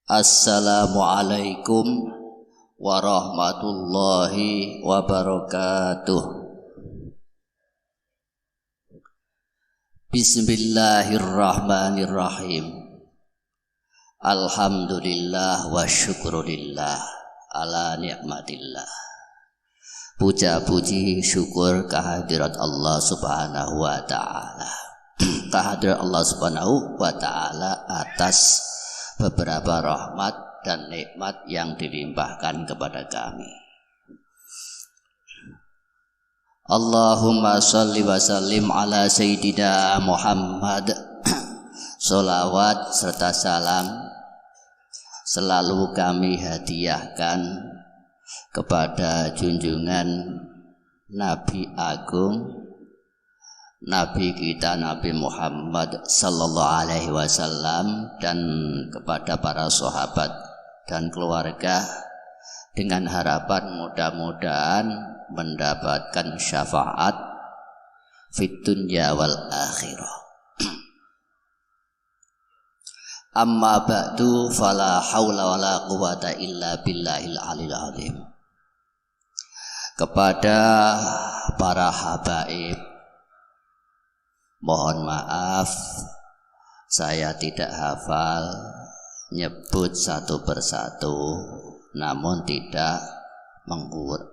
Assalamualaikum warahmatullahi wabarakatuh. Bismillahirrahmanirrahim. Alhamdulillah wa syukurillah ala ni'matillah. Puja puji syukur kehadirat Allah subhanahu wa ta'ala. Kehadirat Allah subhanahu wa ta'ala atas beberapa rahmat dan nikmat yang dilimpahkan kepada kami. Allahumma sholli wa sallim ala sayyidina Muhammad. Sholawat serta salam selalu kami hadiahkan kepada junjungan Nabi Agung, Nabi kita Nabi Muhammad sallallahu alaihi wasallam, dan kepada para sahabat dan keluarga, dengan harapan mudah-mudahan mendapatkan syafaat fid dunya wal akhirah. Amma ba'du, fala haula wala quwata illa billahil aliyil azim. Kepada para habaib, mohon maaf saya tidak hafal nyebut satu persatu, namun tidak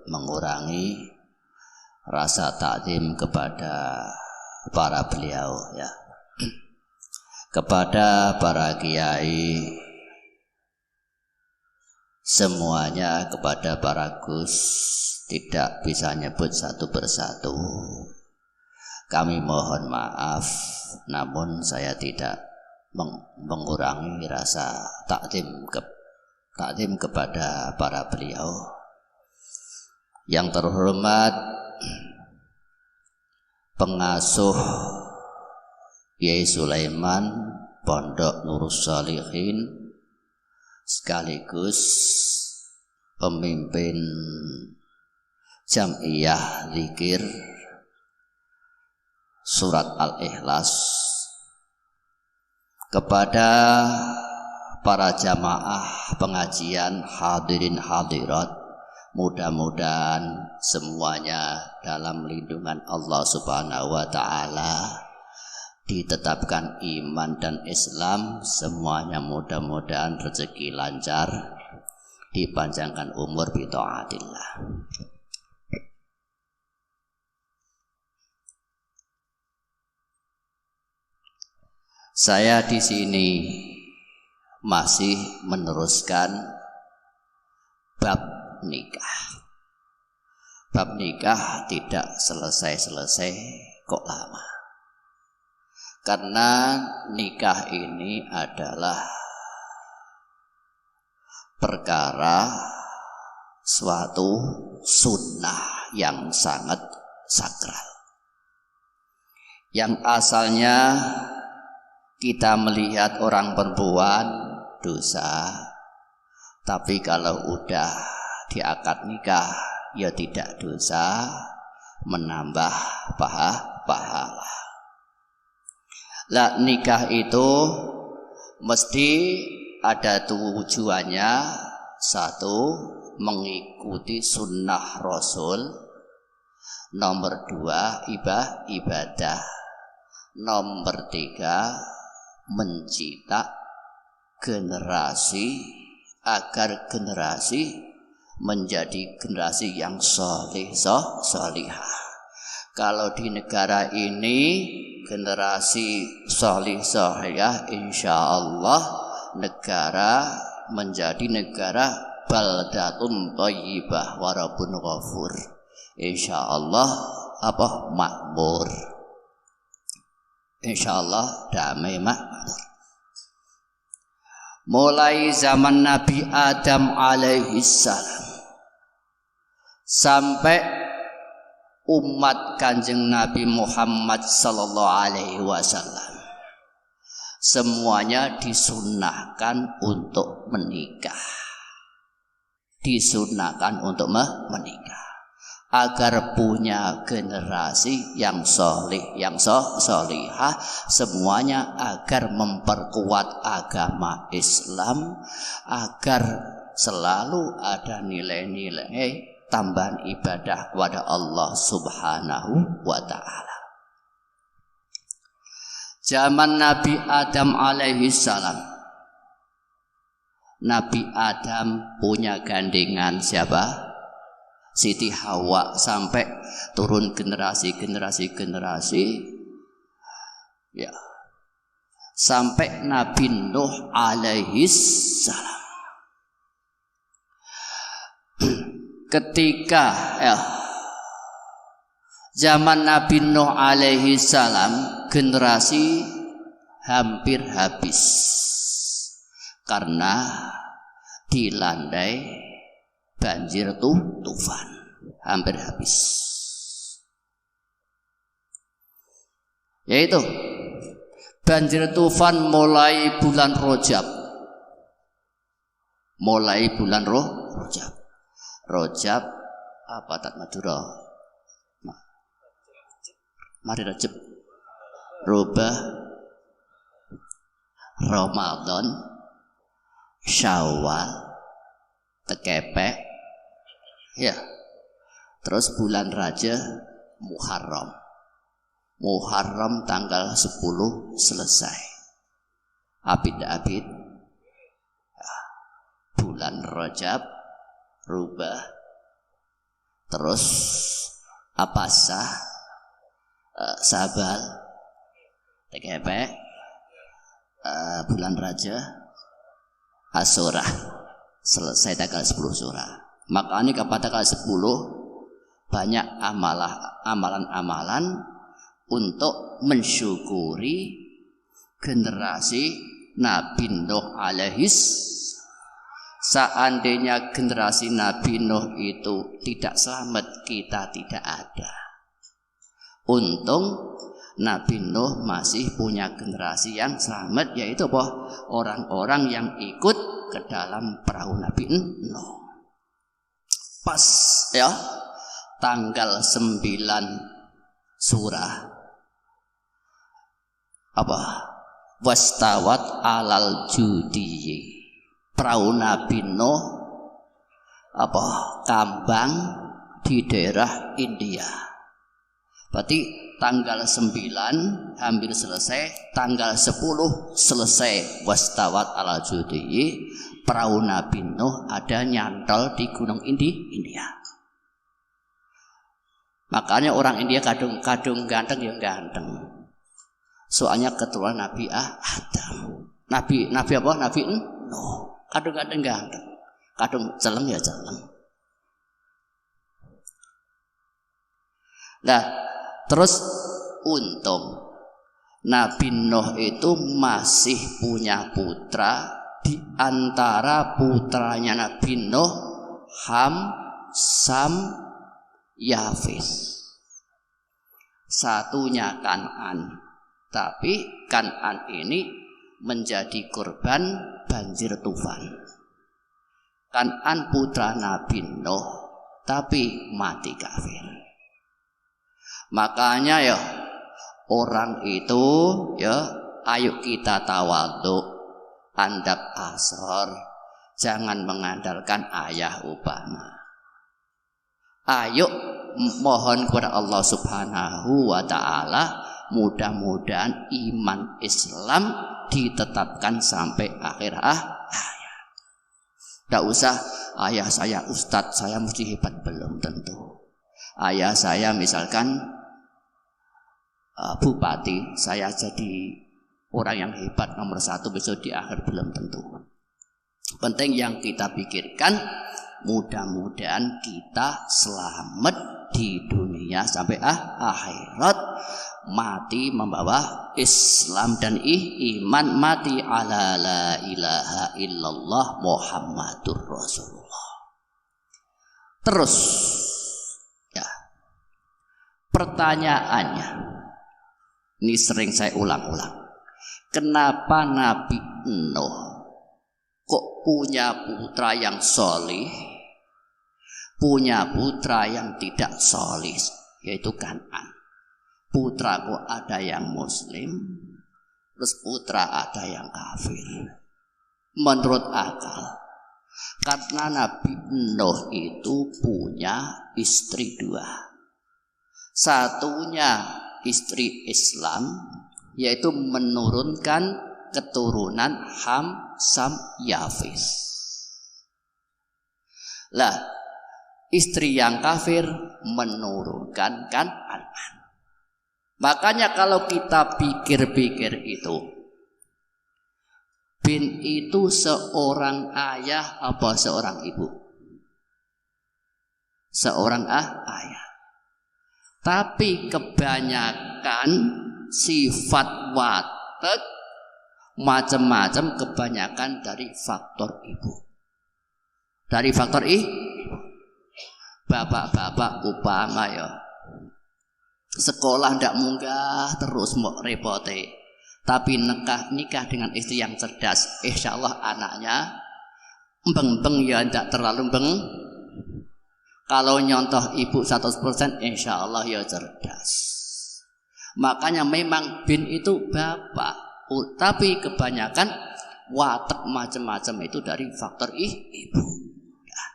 mengurangi rasa takzim kepada para beliau ya. Kepada para kiai semuanya, kepada para gus, tidak bisa nyebut satu persatu. Kami mohon maaf, namun saya tidak mengurangi rasa takzim kepada para beliau. Yang terhormat pengasuh Kiai Sulaiman Pondok Nurus Shalihin, sekaligus pemimpin Jam'iyah Zikir Surat Al-Ikhlas, kepada para jamaah pengajian hadirin hadirat, mudah-mudahan semuanya dalam lindungan Allah subhanahu wa ta'ala, ditetapkan iman dan Islam, semuanya mudah-mudahan rezeki lancar, dipanjangkan umur bi taatillah. Saya di sini masih meneruskan bab nikah. Bab nikah tidak selesai-selesai kok lama. Karena nikah ini adalah perkara suatu sunnah yang sangat sakral, yang asalnya kita melihat orang perempuan dosa, tapi kalau udah diakad nikah ya tidak dosa, menambah pahala. Lah nikah itu mesti ada tujuannya. Satu, mengikuti sunnah Rasul. Nomor dua, ibadah. Nomor tiga, mencetak generasi agar generasi menjadi generasi yang solihah. Kalau di negara ini generasi solihah, insya Allah negara menjadi negara baldatun thayyibah wa rabbun ghafur. Insya Allah makmur. Insya Allah damai makmur. Mulai zaman Nabi Adam alaihissalam sampai umat Kanjeng Nabi Muhammad sallallahu alaihi wasallam, semuanya disunnahkan untuk menikah. Disunnahkan untuk menikah. agar punya generasi yang solih, yang solihah, semuanya agar memperkuat agama Islam, agar selalu ada nilai-nilai tambahan ibadah kepada Allah Subhanahu wa ta'ala. Zaman Nabi Adam alaihi salam, Nabi Adam punya gandengan siapa? Siti Hawa, sampai turun generasi ya, sampai Nabi Nuh alaihi salam. Ketika zaman Nabi Nuh alaihi salam, generasi hampir habis karena dilandai banjir tufan, hampir habis. Yaitu banjir tufan mulai bulan Rajab. Rajab apa tak Madura? Mari Rajab. Rubah, Ramadan, Syawal, Tekepek, ya. Terus bulan Raja Muharram tanggal 10 selesai. Abid ya. Bulan Rajab, Rubah, terus Apasah, Sabal, Tekepek, bulan Raja, Asyura, selesai tanggal 10 Syura. Makanya pada tanggal 10 banyak amalan-amalan untuk mensyukuri generasi Nabi Nuh alaihis. Seandainya generasi Nabi Nuh itu tidak selamat, kita tidak ada. Untung Nabi Nuh masih punya generasi yang selamat, yaitu apa? Orang-orang yang ikut ke dalam perahu Nabi Nuh. Pas ya tanggal 9 surah apa? Wastawat alal judi. Perahu Nabi Nuh apa? Kambang di daerah India. Berarti tanggal 9 hampir selesai, tanggal 10 selesai wastawat alal judi. Perahu Nabi Nuh ada nyantol di gunung India. Makanya orang India kadung ganteng ya ganteng. Soalnya keturunan Nabi Adam. Nabi apa? Nabi Nuh. Kadung ganteng, kadung celeng ya celeng. Nah, terus untung Nabi Nuh itu masih punya putra. Di antara putranya Nabi Nuh, Ham, Sam, Yafis. Satunya Kan'an. Tapi Kan'an ini menjadi korban banjir tufan. Kan'an putra Nabi Nuh, tapi mati kafir. Makanya ya orang itu ya ayo kita tawadhu, andap asor, jangan mengandalkan ayah umpama. Ayo mohon kepada Allah Subhanahu wa ta'ala, mudah-mudahan iman Islam ditetapkan sampai akhir hayat. Tidak usah ayah saya ustadz, saya mesti hebat, belum tentu. Ayah saya misalkan bupati, saya jadi orang yang hebat nomor 1 besok di akhir, belum tentu. Penting yang kita pikirkan, mudah-mudahan kita selamat di dunia sampai akhirat, mati membawa Islam dan iman, mati ala la ilaha illallah Muhammadur Rasulullah. Terus ya, pertanyaannya ini sering saya ulang-ulang. Kenapa Nabi Nuh kok punya putra yang solih, punya putra yang tidak solih, yaitu Kan'an. Putraku ada yang muslim, terus putra ada yang kafir. Menurut akal, karena Nabi Nuh itu punya istri 2. Satunya istri Islam, yaitu menurunkan keturunan Ham, Sam, Yafis. Lah, istri yang kafir menurunkan Kan'an. Makanya kalau kita pikir-pikir itu, bin itu seorang ayah apa seorang ibu? Seorang ayah. Tapi kebanyakan sifat watak macam-macam kebanyakan dari faktor ibu. Dari faktor ibu. Bapak-bapak upama ya, sekolah ndak munggah terus mau repote, tapi nikah dengan istri yang cerdas, insya Allah anaknya beng-beng ya ndak terlalu beng. Kalau nyontoh ibu 100%, insya Allah ya cerdas. Makanya memang bin itu bapak, tapi kebanyakan watak macam-macam itu dari faktor ibu. Nah,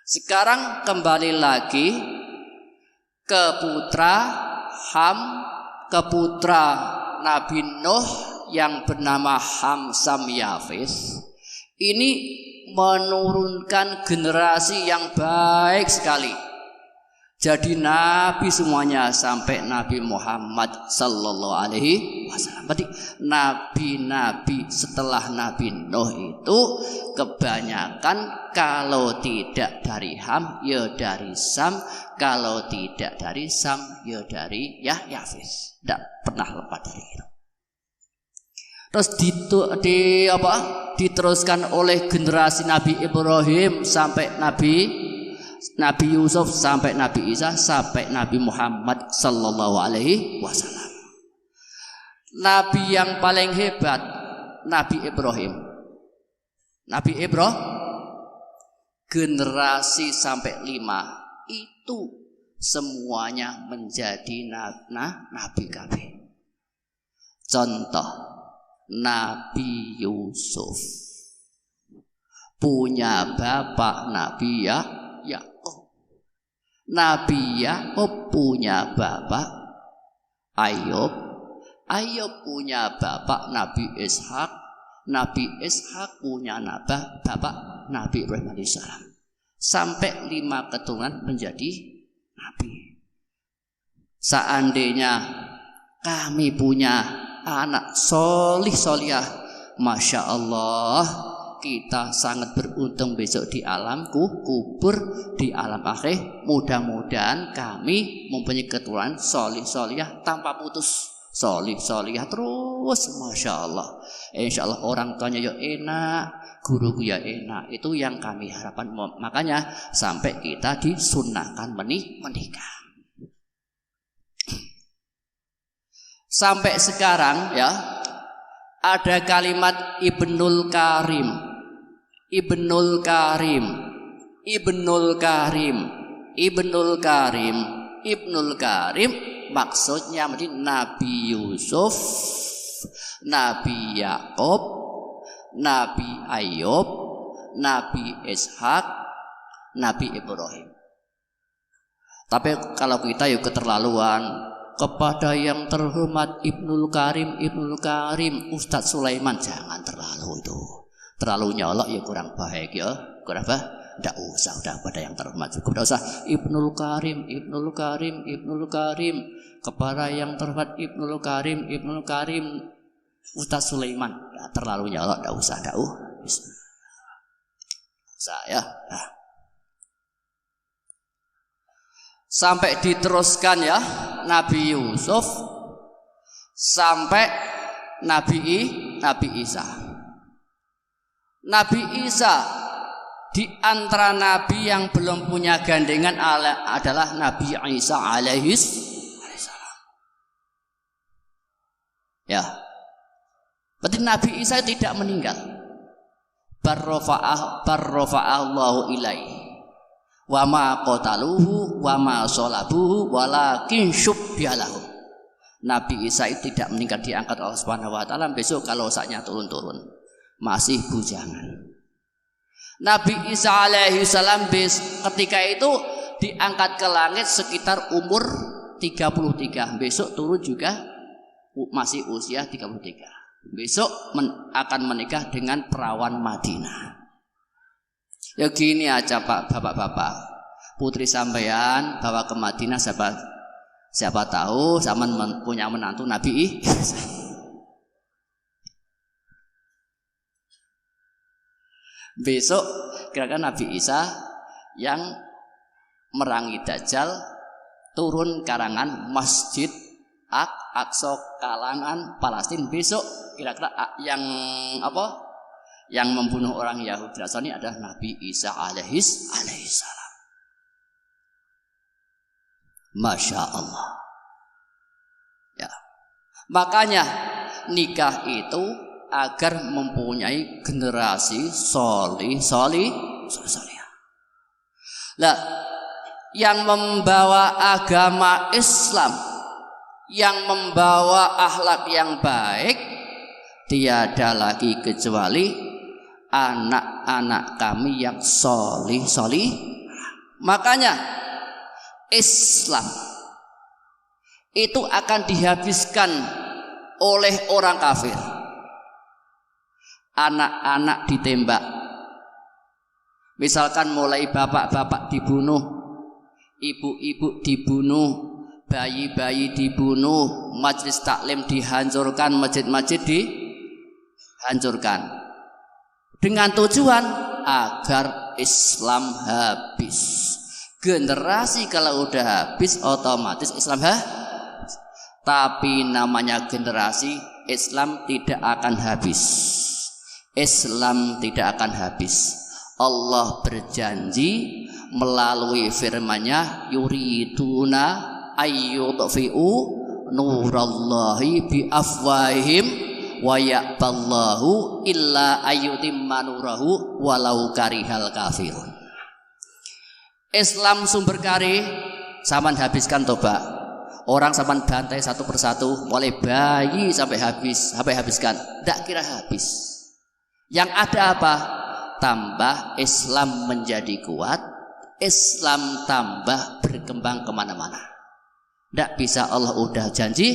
sekarang kembali lagi ke putra Ham, ke putra Nabi Nuh yang bernama Ham, Sam, Yafis. Ini menurunkan generasi yang baik sekali. Jadi nabi semuanya sampai Nabi Muhammad sallallahu alaihi wasallam. Berarti nabi-nabi setelah Nabi Nuh itu kebanyakan kalau tidak dari Ham ya dari Sam, kalau tidak dari Sam ya dari Yafis. Tidak pernah lepas dari itu. Terus diteruskan oleh generasi Nabi Ibrahim sampai Nabi Yusuf, sampai Nabi Isa, sampai Nabi Muhammad sallallahu alaihi wasallam. Nabi yang paling hebat Nabi Ibrahim. Nabi Ibrahim generasi sampai 5 itu semuanya menjadi nabi kabeh. Contoh Nabi Yusuf punya bapak Nabi Yakub. Nabi Yakub punya bapak Ayub. Ayub punya bapak Nabi Ishak. Nabi Ishak punya bapak Nabi Ibrahim alaihissalam. Sampai 5 keturunan menjadi nabi. Seandainya kami punya anak solih solihah, masya Allah, kita sangat beruntung besok di alam kubur, di alam akhir. Mudah-mudahan kami mempunyai keturunan solih solihah tanpa putus, solih solihah terus, masya Allah. Insya Allah orang tuanya ya enak, guruku ya enak. Itu yang kami harapkan. Makanya sampai kita disunahkan menikah. Sampai sekarang ya ada kalimat Ibnul Karim. Ibnul Karim, Ibnul Karim, Ibnul Karim, Ibnul Karim, maksudnya Nabi Yusuf, Nabi Yakub, Nabi Ayub, Nabi Ishak, Nabi Ibrahim. Tapi kalau kita yuk keterlaluan, kepada yang terhormat Ibnul Karim, Ibnul Karim, Ustadz Sulaiman, jangan terlalu itu. Terlalu nyolok ya kurang baik ya. Kurang baik. Tidak usah, udah pada yang terhormat cukup. Tidak usah Ibnul Karim, Ibnul Karim, Ibnul Karim, kepada yang terhormat Ibnul Karim, Ibnul Karim, Ustadz Sulaiman. Nah, terlalu nyolok, tidak usah, tidak usah ya. Nah. Sampai diteruskan ya Nabi Yusuf sampai Nabi Isa. Nabi Isa di antara nabi yang belum punya gandengan adalah Nabi Isa alaihissalam. Ya. Berarti Nabi Isa tidak meninggal. Barrofa'allahu ilaihi wa ma qataluhu wa ma shalabuhu walakin syubbiha lahum. Nabi Isa itu tidak meninggal, diangkat Allah Subhanahu wa taala. Besok kalau saatnya turun-turun masih bujangan. Nabi Isa alaihi salam ketika itu diangkat ke langit sekitar umur 33. Besok turun juga masih usia 33. Besok akan menikah dengan perawan Madinah. Ya gini aja Pak, bapak-bapak, putri sampean bawa ke Madinah, siapa tahu zaman punya menantu Nabi Isa. Besok kira-kira Nabi Isa yang merangi Dajjal turun karangan Masjid Aqsa kalangan Palestina. Besok kira-kira yang apa? Yang membunuh orang Yahudi Nasrani adalah Nabi Isa alaihi salam. Masya Allah. Ya. Makanya nikah itu agar mempunyai generasi solih. Lah, yang membawa agama Islam, yang membawa akhlak yang baik, tiada lagi kecuali anak-anak kami yang solih. Makanya Islam itu akan dihabiskan oleh orang kafir. Anak-anak ditembak, misalkan mulai bapak-bapak dibunuh, ibu-ibu dibunuh, bayi-bayi dibunuh, majelis taklim dihancurkan, masjid-masjid dihancurkan, dengan tujuan agar Islam habis. Generasi kalau udah habis otomatis Islam habis. Tapi namanya generasi, Islam tidak akan habis. Islam tidak akan habis. Allah berjanji melalui firman-Nya, yuriduna ayyudfi'u nurallahi bi afwahihim wa ya'ballahu illa ayyutimma nurahu walau karihal kafirun. Islam sumber kari zaman habiskan toba. Orang zaman bantai satu persatu, mulai bayi sampai habiskan. Tidak kira habis. Yang ada apa? Tambah Islam menjadi kuat, Islam tambah berkembang kemana-mana. Tidak bisa, Allah udah janji,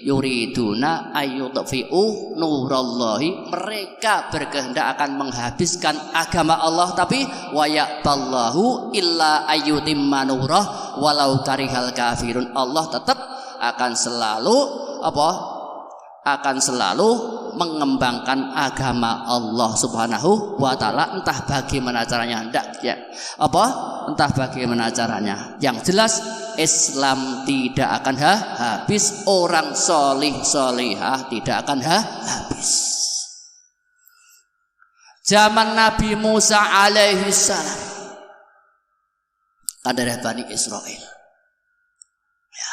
yuriduna ayyudfi'u nurallahi, mereka berkehendak akan menghabiskan agama Allah, tapi wa ya'ballahu illa ayyutimma nurah walau karihal kafirun. Allah tetap akan selalu mengembangkan agama Allah Subhanahu wa taala, entah bagaimana caranya, entah bagaimana caranya. Yang jelas Islam tidak akan habis, orang solihah tidak akan habis. Zaman Nabi Musa alaihi salam ada Bani Israel. Ya.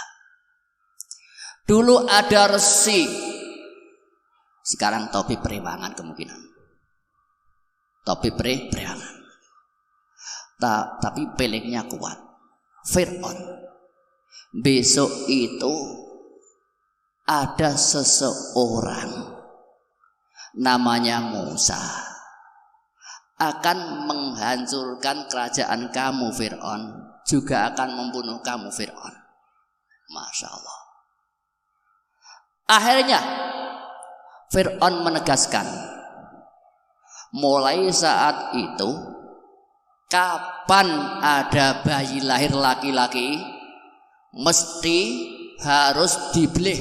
Dulu ada resi. Sekarang topi periwangan kemungkinan. Topi periwangan. Tapi peliknya kuat. Fir'aun. Besok itu ada seseorang namanya Musa akan menghancurkan kerajaan kamu Fir'aun, juga akan membunuh kamu Fir'aun. Masya Allah. Akhirnya Fir'aun menegaskan, mulai saat itu kapan ada bayi lahir laki-laki mesti harus dibelih,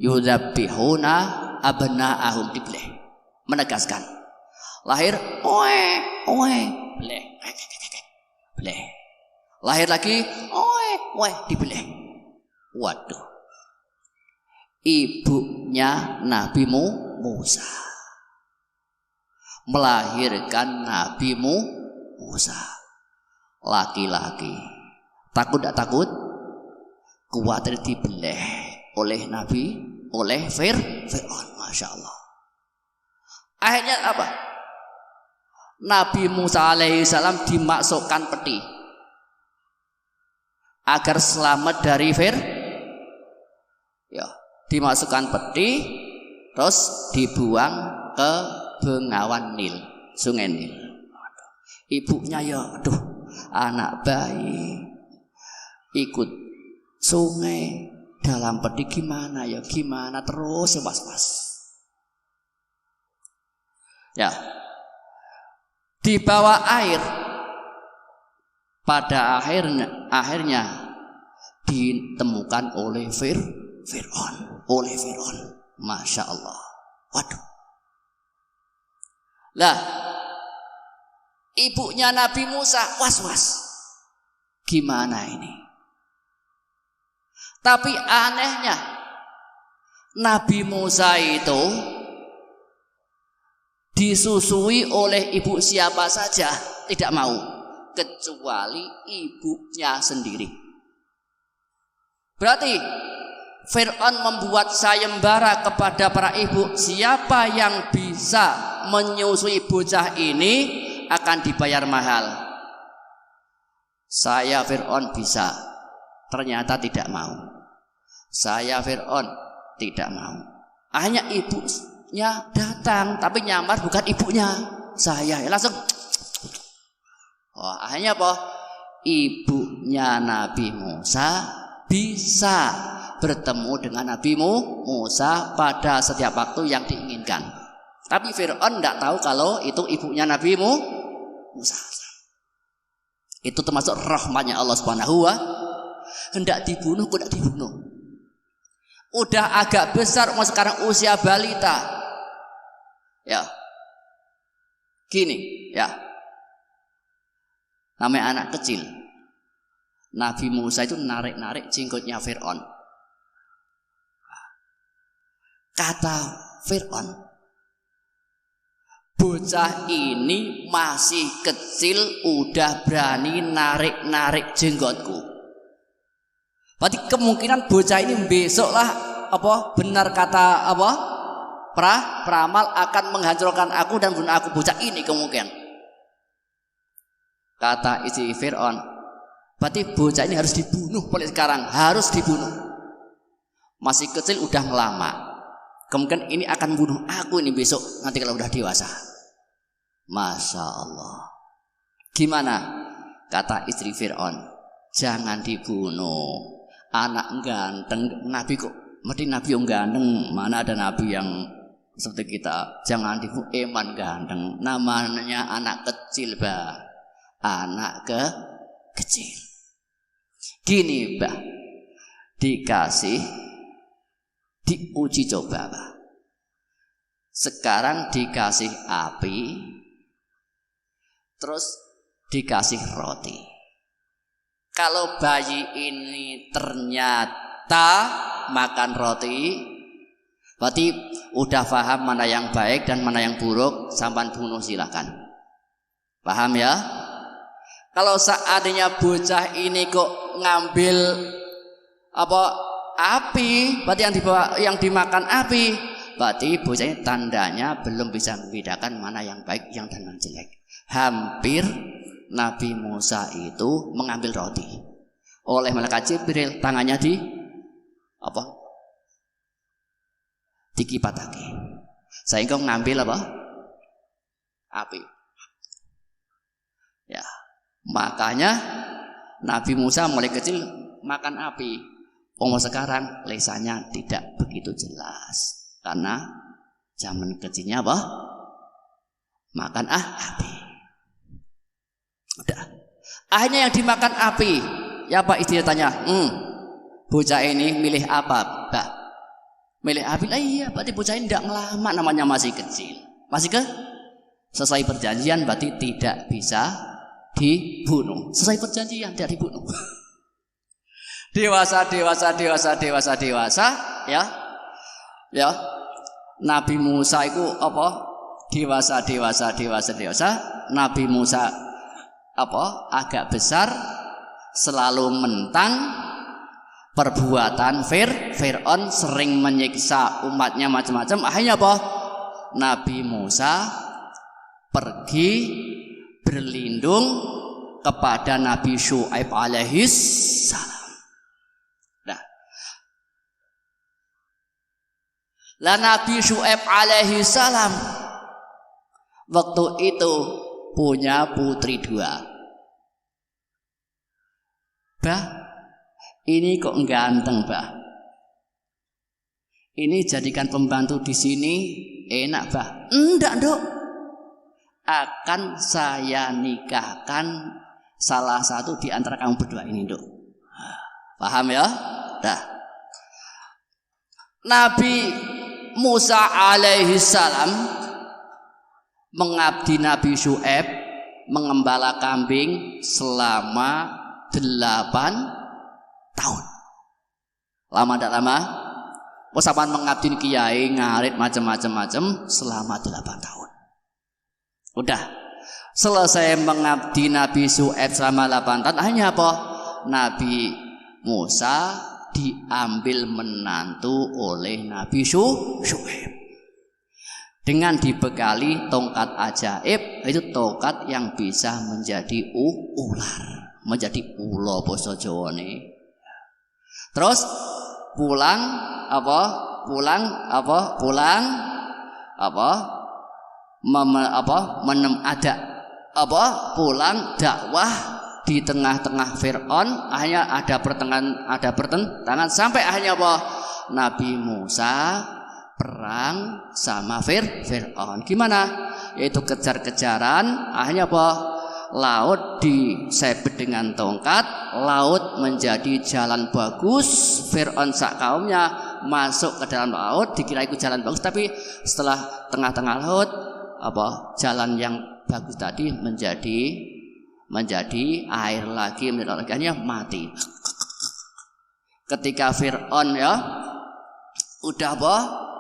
yudzabihuna abna'ahum, dibelih. Menegaskan, lahir beleh, beleh, lahir lagi dibelih. Waduh, ibunya Nabi Musa melahirkan Nabi Musa laki-laki. Takut tidak takut? Khawatir dibeleh oleh Nabi, oleh Fir'aun. Masya Allah. Akhirnya apa? Nabi Musa alaihissalam dimasukkan peti. agar selamat dari ya, dimasukkan peti terus dibuang ke Bengawan Nil, Sungai Nil. Ibunya ya, aduh, anak bayi ikut sungai dalam peti gimana ya, gimana terus was-was. Ya, di bawah air pada akhirnya ditemukan oleh Fir'aun, Masya Allah. Waduh. Lah, ibunya Nabi Musa was-was. Gimana ini? Tapi anehnya Nabi Musa itu disusui oleh ibu siapa saja tidak mau, kecuali ibunya sendiri. Berarti Fir'aun membuat sayembara kepada para ibu, siapa yang bisa menyusui bocah ini akan dibayar mahal. Saya Fir'aun bisa, ternyata tidak mau. Saya Fir'aun tidak mau. Hanya ibunya datang, tapi nyamar bukan ibunya. Saya langsung. Oh, akhirnya apa? Ibunya Nabi Musa bisa bertemu dengan Nabi Musa pada setiap waktu yang diinginkan. Tapi Fir'aun tidak tahu kalau itu ibunya Nabi Musa. Itu termasuk rahmatnya Allah Subhanahu wa. Hendak dibunuh, kok tidak dibunuh. Udah agak besar, sekarang usia balita. Ya, gini, ya. Namanya anak kecil. Nabi Musa itu narik-narik jenggotnya Fir'aun. Kata Fir'aun, bocah ini masih kecil udah berani narik-narik jenggotku. Berarti kemungkinan bocah ini besoklah benar kata peramal akan menghancurkan aku dan bunuh aku. Bocah ini kemungkinan. Kata istri Fir'aun, berarti bocah ini harus dibunuh mulai sekarang, harus dibunuh. Masih kecil udah ngelama. Kemungkinan ini akan bunuh aku ini besok nanti kalau udah dewasa. Masya Allah. Gimana? Kata istri Fir'aun, jangan dibunuh. Anak ganteng, Nabi kok mesti Nabi yang ganteng. Mana ada Nabi yang seperti kita? Jangan dibunuh, eman ganteng. Namanya anak kecil, bah. Anak kecil. Gini, bah. Diuji coba, bah. Sekarang dikasih api, terus dikasih roti. Kalau bayi ini ternyata makan roti, berarti udah paham mana yang baik dan mana yang buruk, sampan bunuh silakan. Paham ya? Kalau seandainya bocah ini kok ngambil api, berarti yang dimakan api, berarti bocah ini tandanya belum bisa membedakan mana yang baik, yang dan yang jelek. Hampir Nabi Musa itu mengambil roti oleh malaikat Jibril, tangannya dikipat lagi sehingga ngambil api. Ya, makanya Nabi Musa mulai kecil makan api. Sekarang lesannya tidak begitu jelas karena zaman kecilnya makan api. Udah. Akhirnya yang dimakan api. Ya Pak, istrinya tanya, bocah ini milih apa, Pak? Milih api? Iya, berarti bocah ini tidak ngelama, namanya masih kecil. Selesai perjanjian berarti tidak bisa dibunuh. Selesai perjanjian tidak dibunuh. Dewasa, ya. Nabi Musa itu dewasa. Nabi Musa agak besar, selalu mentang perbuatan Fir'aun, sering menyiksa umatnya macam-macam. Akhirnya Nabi Musa pergi berlindung kepada Nabi Syu'aib alaihi salam. Nah, lah Nabi Syu'aib alaihi salam waktu itu punya putri 2. Bah, ini kok ganteng, bah. Ini jadikan pembantu di sini enak, bah. Enggak, Dok. Akan saya nikahkan salah satu di antara kamu berdua ini, Dok. Paham ya? Dah. Nabi Musa alaihi salam mengabdi Nabi Syu'aib mengembala kambing selama 8 tahun. Lama tidak lama? Wasapan mengabdi kiai ngarit macam-macam selama 8 tahun. Udah selesai mengabdi Nabi Syu'aib selama 8 tahun. Hanya apa? Nabi Musa diambil menantu oleh Nabi Syu'aib dengan dibekali tongkat ajaib, itu tongkat yang bisa menjadi ular, menjadi ulo basa Jawane. Terus pulang dakwah di tengah-tengah Fir'aun. Akhirnya ada pertentangan sampai akhirnya apa? Nabi Musa perang sama Fir'aun. Gimana? Yaitu kejar-kejaran. Akhirnya apa? Laut disebet dengan tongkat, laut menjadi jalan bagus. Fir'aun sak kaumnya masuk ke dalam laut, dikira itu jalan bagus, tapi setelah tengah-tengah laut jalan yang bagus tadi menjadi air lagi, akhirnya mati. Ketika Fir'aun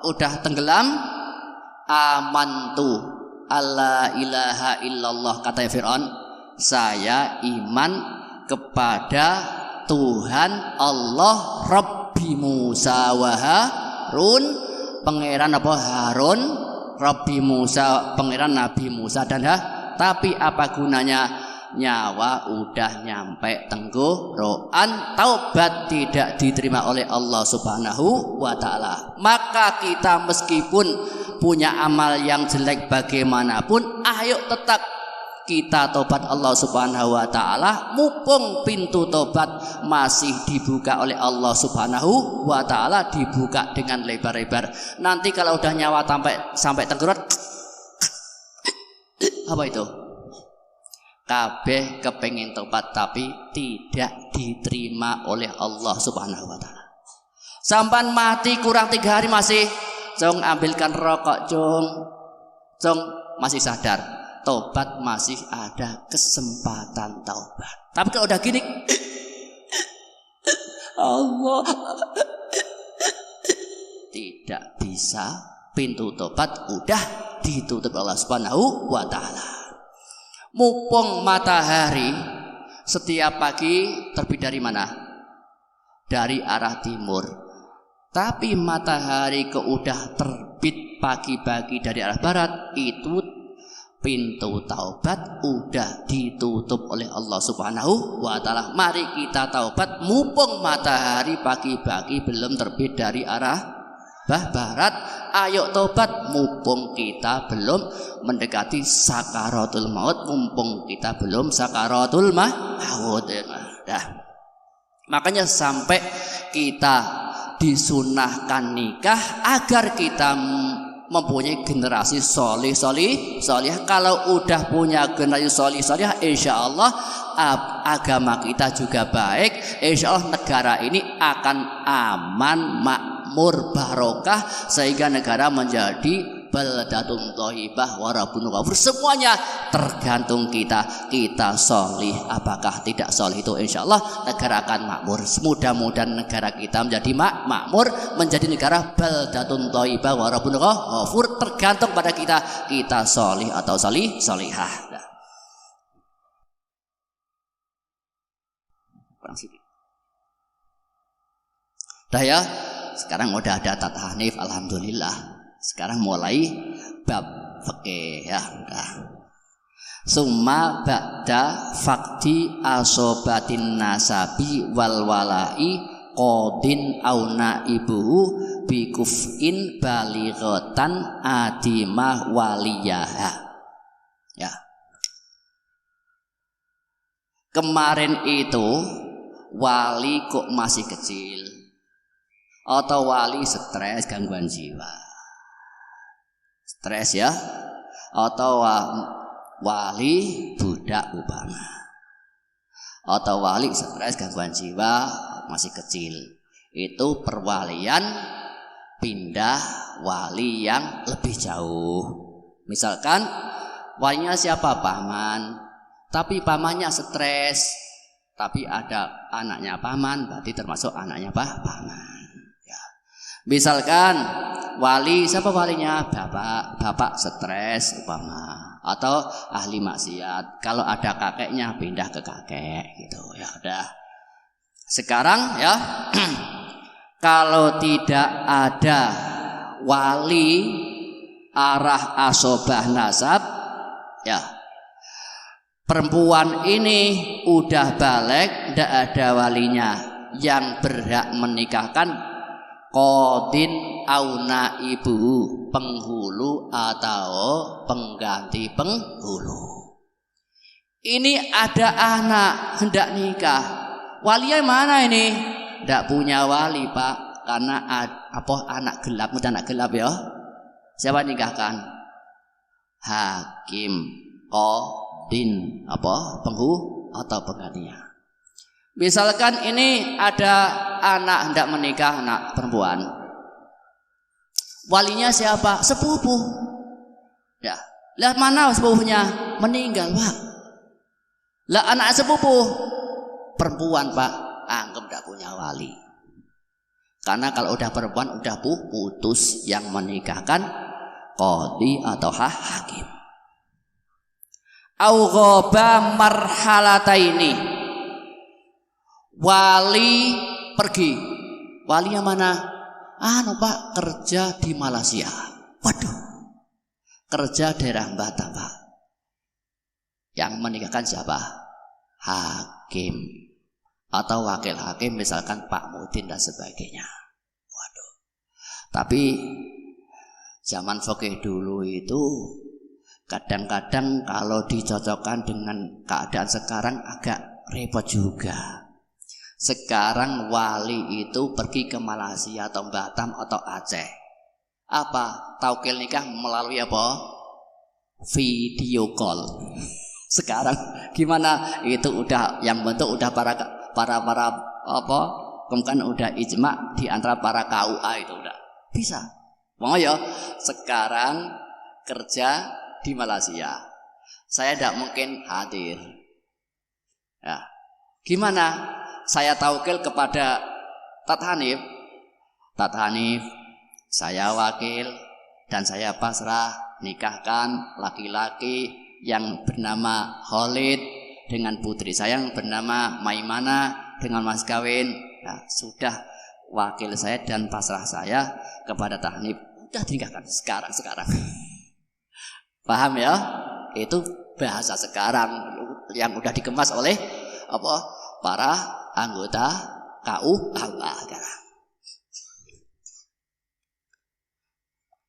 udah tenggelam, amantu alla ilaha illallah, kata Fir'aun, saya iman kepada Tuhan Allah Rabbi Musa wa Harun, pangeran Harun, Rabbi Musa, pangeran Nabi Musa dan tapi apa gunanya? Nyawa udah nyampe tenggorokan, taubat tidak diterima oleh Allah Subhanahu wa ta'ala. Maka kita meskipun punya amal yang jelek bagaimanapun, ayo tetap kita tobat Allah Subhanahu wa ta'ala. Mumpung pintu tobat masih dibuka oleh Allah Subhanahu wa ta'ala, dibuka dengan lebar-lebar. Nanti kalau udah nyawa sampai tenggorokan, apa itu? Kabeh kepengen tobat tapi tidak diterima oleh Allah Subhanahu wa ta'ala. Sampan mati kurang 3 hari masih Jong ambilkan rokok, Jong masih sadar, tobat masih ada kesempatan taubat. Tapi kalau udah gini, Allah, tidak bisa, pintu tobat udah ditutup Allah Subhanahu wa ta'ala. Mumpung matahari setiap pagi terbit dari mana? Dari arah timur. Tapi matahari udah terbit pagi-pagi dari arah barat, itu pintu taubat udah ditutup oleh Allah Subhanahu wa ta'ala. Mari kita taubat mumpung matahari pagi-pagi belum terbit dari arah barat. Ayo taubat mumpung kita belum mendekati sakaratul maut, mumpung kita belum sakaratul maut. Nah, makanya sampai kita disunahkan nikah agar kita mempunyai generasi solih. Kalau udah punya generasi solih, insya Allah agama kita juga baik. Insya Allah negara ini akan aman, makmur, barokah, sehingga negara menjadi baldatun thayyibah wa rabbun ghafur. Semuanya tergantung kita solih apakah tidak solih, itu insya Allah negara akan makmur. Mudah-mudahan negara kita menjadi makmur, menjadi negara baldatun thayyibah wa rabbun ghafur. Tergantung pada kita solih atau solihah. Kurang sedikit. Dah ya, sekarang udah ada tahanif, alhamdulillah. Sekarang mulai bab fikih ya. Nah. Summa ba'da fakti asobatin nasabi wal walai qadin au naibuhu bi kuf'in balighatan adimah waliyaha. Ya. Kemarin itu wali kok masih kecil atau wali stres gangguan jiwa. Stres ya, atau wali budak umpama, atau wali stres gangguan jiwa masih kecil, itu perwalian pindah wali yang lebih jauh. Misalkan walinya siapa? Paman, tapi pamannya stres, tapi ada anaknya paman, berarti termasuk anaknya paman. Misalkan wali, siapa walinya? Bapak stres umpama, atau ahli maksiat. Kalau ada kakeknya pindah ke kakek gitu. Ya udah. Sekarang ya kalau tidak ada wali arah asobah nasab, ya perempuan ini udah balik, tidak ada walinya yang berhak menikahkan qadin au naibu, penghulu atau pengganti penghulu. Ini ada anak hendak nikah, walinya mana ini? Tidak punya wali pak, karena anak gelap, mudah anak gelap ya. Siapa nikahkan? Hakim, qadin, penghulu atau penggantinya. Misalkan ini ada anak hendak menikah, anak perempuan. Walinya siapa? Sepupu. Ya. Lah mana sepupunya? Meninggal, Pak. Lah anak sepupu perempuan, Pak, anggap tidak punya wali. Karena kalau udah perempuan udah putus, yang menikahkan qadhi atau hakim. Au ghaba marhalataini. Wali pergi. Walinya mana? Pak, kerja di Malaysia. Waduh, kerja daerah Batam pak. Yang menikahkan siapa? Hakim atau wakil hakim, misalkan Pak Mudin dan sebagainya. Waduh. Tapi zaman fikih dulu itu kadang-kadang kalau dicocokkan dengan keadaan sekarang agak repot juga. Sekarang wali itu pergi ke Malaysia atau Batam atau Aceh. Apa? Taukil nikah melalui apa? Video call. Sekarang gimana? Itu udah yang bentuk udah para kemudian udah ijma di antara para KUA, itu udah bisa. Mau ya? Sekarang kerja di Malaysia. Saya tidak mungkin hadir. Ya. Gimana? Saya taukil kepada Tat Hanif, saya wakil dan saya pasrah nikahkan laki-laki yang bernama Khalid dengan putri saya yang bernama Maimana dengan mas kawin. Nah, sudah wakil saya dan pasrah saya kepada Tat Hanif, udah nikahkan sekarang. Paham ya? Itu bahasa sekarang yang udah dikemas oleh para anggota KUA sekarang.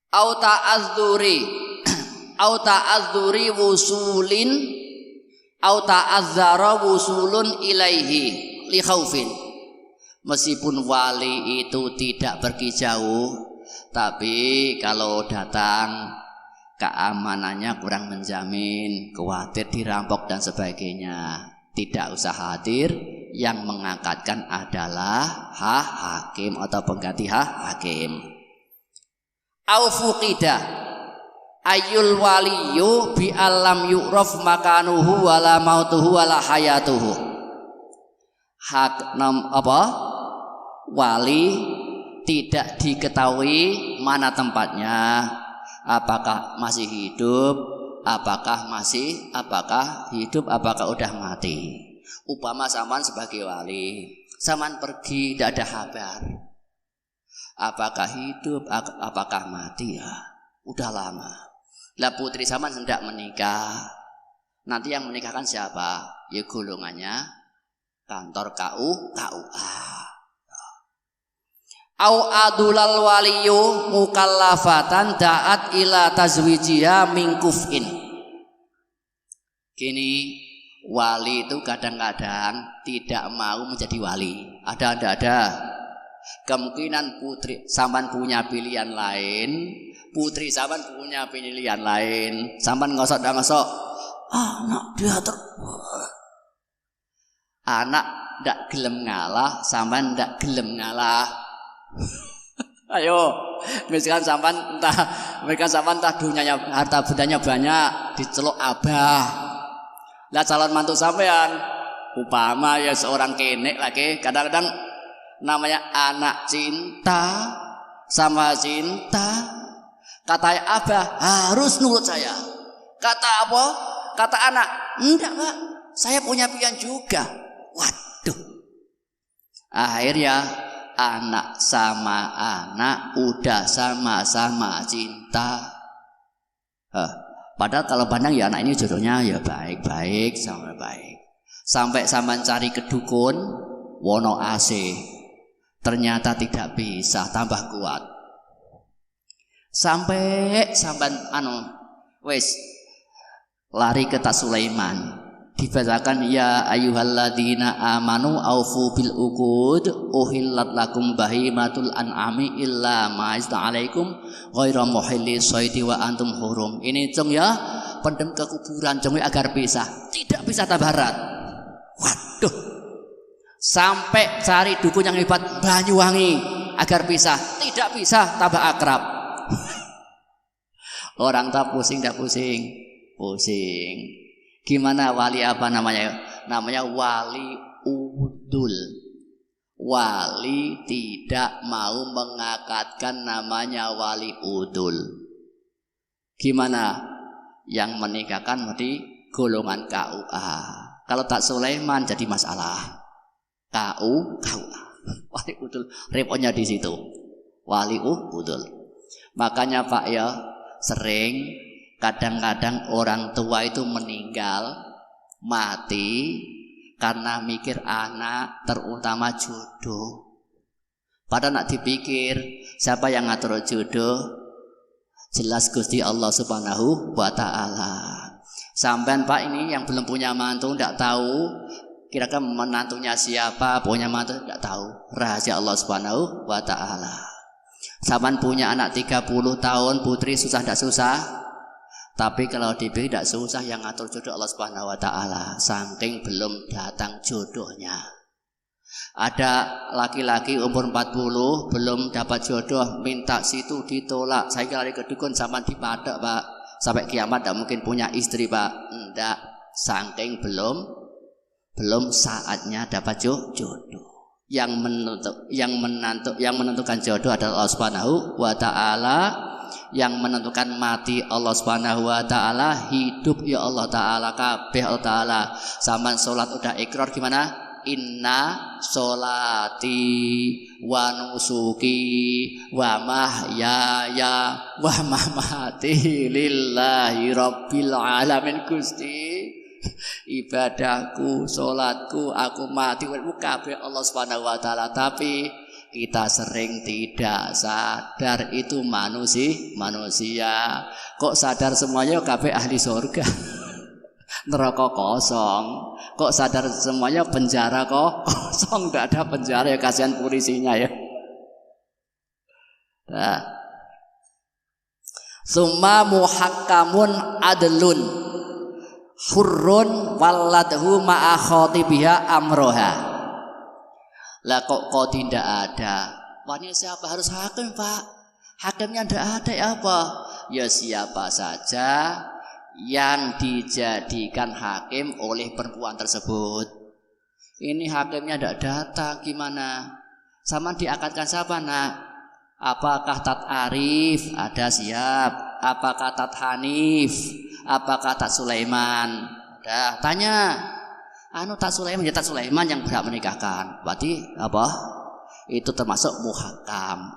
Au ta'azzuri wusulin au ta'azzara wusulun ilaihi li khaufin. Meskipun wali itu tidak pergi jauh, tapi kalau datang keamanannya kurang menjamin, khawatir dirampok dan sebagainya, tidak usah hadir. Yang mengangkatkan adalah hakim atau pengganti hakim. Au fuqida ayul waliyu bi alam yu'raf makanuhu wala mautuhu wala hayatuhu. Wali tidak diketahui mana tempatnya, apakah masih hidup, apakah hidup, apakah udah mati. Upama saman sebagai wali, saman pergi tidak ada kabar, apakah hidup, apakah mati, ya udah lama. Lah putri saman hendak menikah, Nanti yang menikahkan siapa? Ya golongannya kantor KUA. Au adulal waliyu mukallafatan da'at ila tazwijiha min kuf'in. Gini, wali itu kadang-kadang tidak mau menjadi wali. Ada. Kemungkinan putri sampan punya pilihan lain, putri sampan punya pilihan lain. Sampan ngosok. Anak dia anak ndak gelem ngalah, sampan ndak gelem ngalah. Ayo, misalkan sampan entah dunyanya harta bendanya banyak, diceluk abah. Lah calon mantu sampean upama ya seorang kenek lagi, kadang-kadang namanya anak cinta sama cinta. Kata abah harus nurut saya. Kata apa? Kata anak, enggak Pak, saya punya pilihan juga. Waduh. Akhirnya anak sama anak udah sama-sama cinta. Padahal kalau pandang ya anak ini jodohnya ya baik-baik sama baik. Sampai sampean cari ke dukun wono AC. Ternyata tidak bisa, tambah kuat. Sampai sampean wes lari ke Tas Sulaiman. Dibacakan ya ayyuhalladzina amanu aufu bil uqud uhillat lakum bahimatul an'ami illa ma ista'alaikum ghaira muhilli shaiti wa antum hurum. Ini cung ya, pendem ke kuburan cung agar bisa. Tidak bisa tabarat. Waduh. Sampai cari dukun yang hebat Banyuwangi agar bisa. Tidak bisa tambah akrab. Orang tak pusing, tak pusing. Pusing. Gimana wali apa namanya? Namanya wali udul. Wali tidak mau mengakatkan, namanya wali udul. Gimana? Yang menikahkan di golongan KUA. Kalau tak Sulaiman jadi masalah. KUA. Wali udul. Repotnya di situ. Wali udul. Makanya Pak ya, sering kadang-kadang orang tua itu meninggal, mati karena mikir anak, terutama jodoh. Padahal nak dipikir, siapa yang ngatur jodoh? Jelas Gusti Allah Subhanahu wa Ta'ala. Sampean Pak ini yang belum punya mantu tidak tahu kira-kira menantunya siapa, punya mantu tidak tahu. Rahasia Allah Subhanahu wa Ta'ala. Sampean punya anak 30 tahun, putri susah tidak susah? Tapi kalau dipilih tidak susah, yang ngatur jodoh Allah Subhanahu wa Ta'ala. Saking belum datang jodohnya. Ada laki-laki umur 40 belum dapat jodoh, minta situ ditolak. Saya lari ke dukun sama dipadak Pak. Sampai kiamat tidak mungkin punya istri Pak. Enggak, saking belum saatnya dapat jodoh. Yang menentukan jodoh adalah Allah Subhanahu wa Ta'ala. Yang menentukan mati Allah Subhanahu wa Ta'ala, hidup ya Allah Ta'ala, kabeh Allah Ta'ala. Sama sholat udah ikrar gimana? Inna sholati wa nusuki wa mahyaya wa mamati lillahi rabbil alamin. Gusti, ibadahku, sholatku, aku mati kabeh Allah Subhanahu wa Ta'ala. Tapi kita sering tidak sadar itu manusia. Kok sadar semuanya kabeh ahli surga. Neraka kosong. Kok sadar semuanya penjara kosong. Tidak ada penjara ya, kasihan polisinya ya. Nah. Summa muhakkamun adlun hurrun waladhu ma'a khotibiha amroha. Lah kok tidak ada? Wanita siapa? Harus hakim Pak. Hakimnya tidak ada ya apa? Ya siapa saja yang dijadikan hakim oleh perempuan tersebut. Ini hakimnya tidak datang, gimana? Sama diakatkan siapa nak? Apakah Tat Arif? Ada siap. Apakah Tat Hanif? Apakah Tat Sulaiman? Ada. Tanya. Tat Sulaiman, ya Tat Sulaiman yang berhak menikahkan. Berarti apa? Itu termasuk muhakam.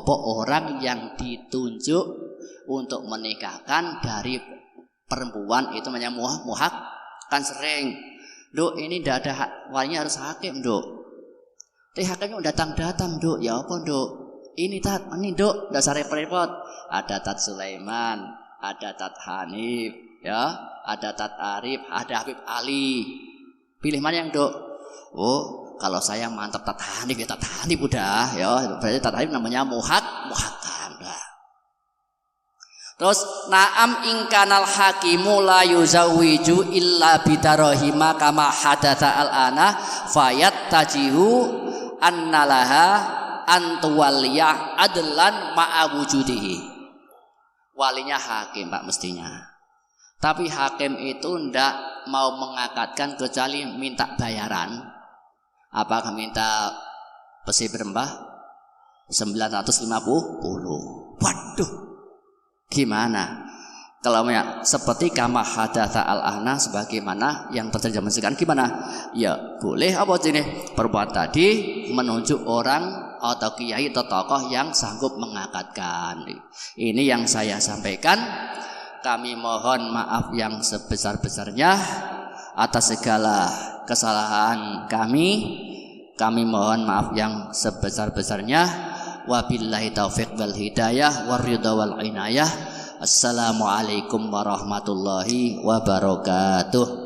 Orang yang ditunjuk untuk menikahkan dari perempuan itu namanya muhak kan sering. Duk, ini ndak ada walinya harus hakim, Duk. Tapi hakimnya datang, Duk. Ya apa, Duk? Ini Duk, dasar repot. Ada Tat Sulaiman, ada Tat Hanif, ya, ada Tat Arif, ada Habib Ali. Pilih mana yang, Duk? Oh, kalau saya mantap Tat Hanif ya Tat Hanif udah, ya. Berarti Tat Hanif namanya muhakan. Terus na'am ingkanal hakimu la yuzawwiju illa bidarahima kama hadatsa al-ana fayat tajihu annalaha antuwaliyah adlan ma'a wujudihi. Walinya hakim, Pak, mestinya. Tapi hakim itu ndak mau mengakatkan kecuali minta bayaran. Apakah minta besi berembah 950? Waduh, gimana? Kalau seperti kama hadatsa al-ahna, sebagaimana yang terjadi zaman sekarang, gimana? Ya boleh apa ini? Perbuatan tadi menunjuk orang atau kiai atau tokoh yang sanggup mengakatkan. Ini yang saya sampaikan. Kami mohon maaf yang sebesar-besarnya atas segala kesalahan kami. Kami mohon maaf yang sebesar-besarnya. Wabillahi taufiq wal hidayah waridha wal inayah. Assalamualaikum warahmatullahi wabarakatuh.